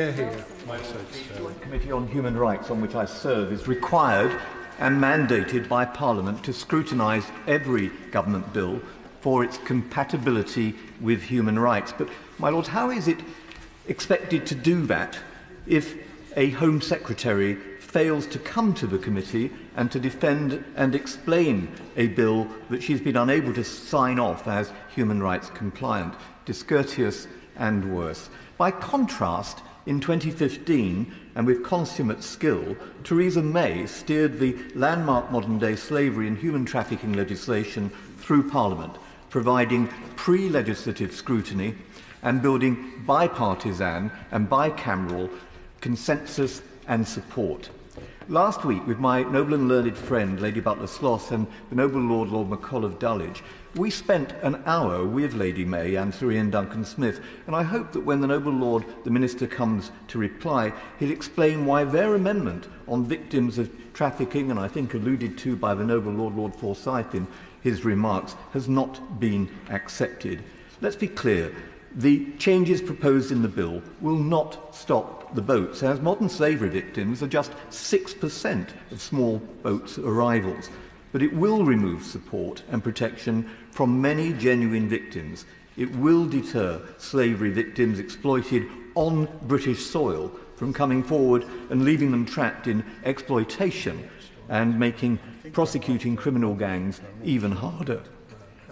The Committee on Human Rights, on which I serve, is required and mandated by Parliament to scrutinise every government bill for its compatibility with human rights. But, my Lords, how is it expected to do that if a Home Secretary fails to come to the committee and to defend and explain a bill that she's been unable to sign off as human rights compliant, discourteous and worse? By contrast, in 2015, and with consummate skill, Theresa May steered the landmark modern-day slavery and human trafficking legislation through Parliament, providing pre-legislative scrutiny and building bipartisan and bicameral consensus and support. Last week, with my noble and learned friend, Lady Butler-Sloss, and the noble Lord Macaulay of Dulwich, we spent an hour with Lady May and Sir Ian Duncan-Smith, and I hope that when the noble Lord, the Minister, comes to reply, he'll explain why their amendment on victims of trafficking, and I think alluded to by the noble Lord Forsyth in his remarks, has not been accepted. Let's be clear. The changes proposed in the bill will not stop the boats, as modern slavery victims are just 6% of small boats' arrivals. But it will remove support and protection from many genuine victims. It will deter slavery victims exploited on British soil from coming forward and leaving them trapped in exploitation and making prosecuting criminal gangs even harder.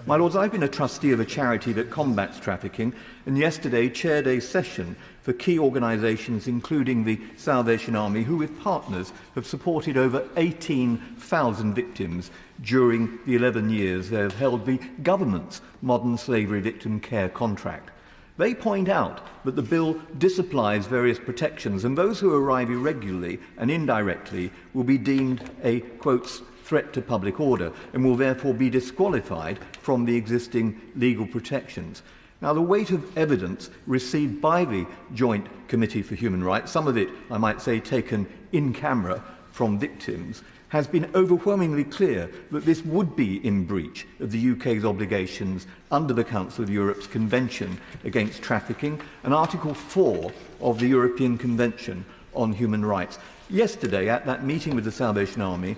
My Lords, I've been a trustee of a charity that combats trafficking, and yesterday chaired a session for key organisations, including the Salvation Army, who with partners have supported over 18,000 victims during the 11 years they have held the government's modern slavery victim care contract. They point out that the bill disapplies various protections, and those who arrive irregularly and indirectly will be deemed a, quote, threat to public order and will therefore be disqualified from the existing legal protections. Now, the weight of evidence received by the Joint Committee for Human Rights, some of it, I might say, taken in camera from victims, has been overwhelmingly clear that this would be in breach of the UK's obligations under the Council of Europe's Convention Against Trafficking and Article 4 of the European Convention on Human Rights. Yesterday, at that meeting with the Salvation Army,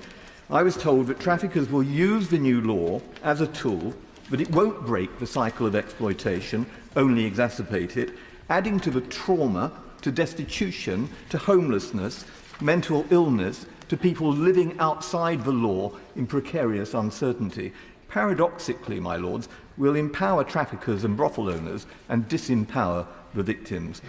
I was told that traffickers will use the new law as a tool, but it won't break the cycle of exploitation, only exacerbate it, adding to the trauma, to destitution, to homelessness, mental illness, to people living outside the law in precarious uncertainty. Paradoxically, my Lords, will empower traffickers and brothel owners and disempower the victims.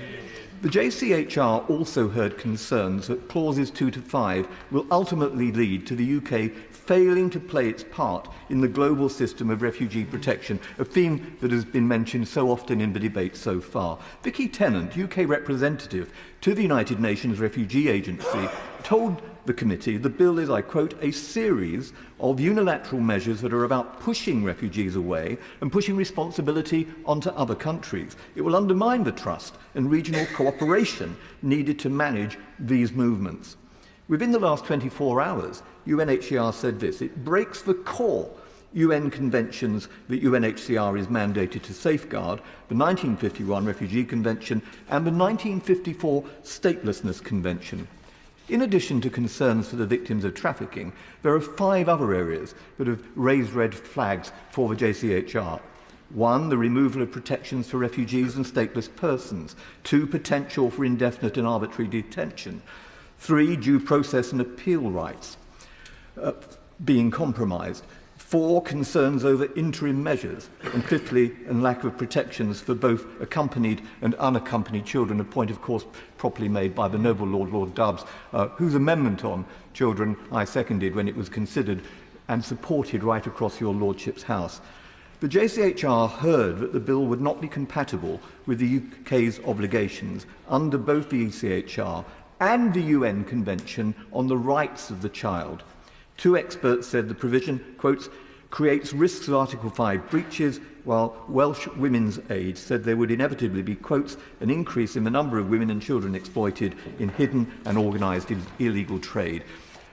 The JCHR also heard concerns that clauses 2 to 5 will ultimately lead to the UK failing to play its part in the global system of refugee protection, a theme that has been mentioned so often in the debate so far. Vicky Tennant, UK representative to the United Nations Refugee Agency, told the committee the bill is, I quote, a series of unilateral measures that are about pushing refugees away and pushing responsibility onto other countries. It will undermine the trust and regional cooperation needed to manage these movements. Within the last 24 hours, UNHCR said this: it breaks the core UN conventions that UNHCR is mandated to safeguard, the 1951 Refugee Convention and the 1954 Statelessness Convention. In addition to concerns for the victims of trafficking, there are 5 other areas that have raised red flags for the JCHR. 1, the removal of protections for refugees and stateless persons. 2, potential for indefinite and arbitrary detention. 3, due process and appeal rights being compromised. 4, concerns over interim measures. And 5thly, and lack of protections for both accompanied and unaccompanied children, a point, of course, properly made by the noble Lord Dobbs, whose amendment on children I seconded when it was considered and supported right across your Lordship's House. The JCHR heard that the bill would not be compatible with the UK's obligations under both the ECHR and the UN Convention on the Rights of the Child. 2 experts said the provision, quotes, creates risks of Article 5 breaches, while Welsh Women's Aid said there would inevitably be, quotes, an increase in the number of women and children exploited in hidden and organised illegal trade.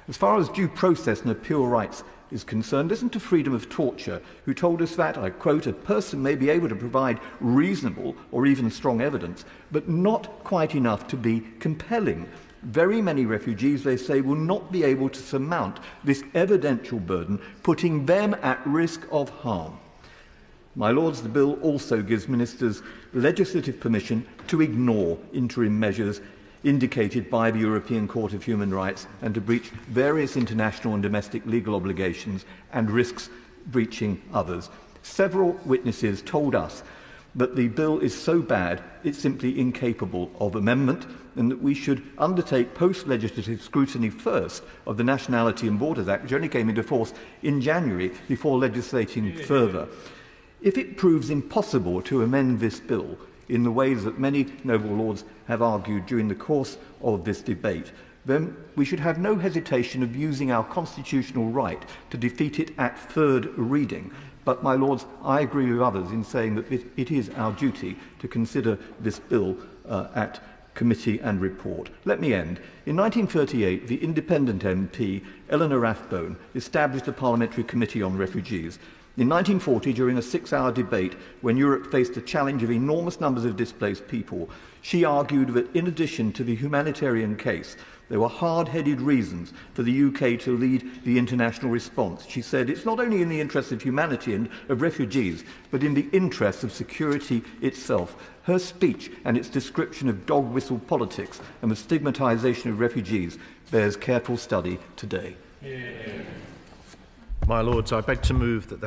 As far as due process and appeal rights is concerned, listen to Freedom of Torture, who told us that, I quote, "A person may be able to provide reasonable or even strong evidence, but not quite enough to be compelling. Very many refugees, they say, will not be able to surmount this evidential burden, putting them at risk of harm." My Lords, the bill also gives ministers legislative permission to ignore interim measures indicated by the European Court of Human Rights and to breach various international and domestic legal obligations and risks breaching others. Several witnesses told us that the bill is so bad it's simply incapable of amendment and that we should undertake post-legislative scrutiny first of the Nationality and Borders Act, which only came into force in January, before legislating further. If it proves impossible to amend this bill in the ways that many noble lords have argued during the course of this debate, then we should have no hesitation of using our constitutional right to defeat it at third reading. But, my Lords, I agree with others in saying that it is our duty to consider this bill at committee and report. Let me end. In 1938, the independent MP, Eleanor Rathbone, established a parliamentary committee on refugees. In 1940, during a 6-hour debate, when Europe faced the challenge of enormous numbers of displaced people, she argued that in addition to the humanitarian case, there were hard-headed reasons for the UK to lead the international response. She said, "It's not only in the interests of humanity and of refugees, but in the interests of security itself." Her speech and its description of dog-whistle politics and the stigmatisation of refugees bears careful study today. My Lords, I beg to move that the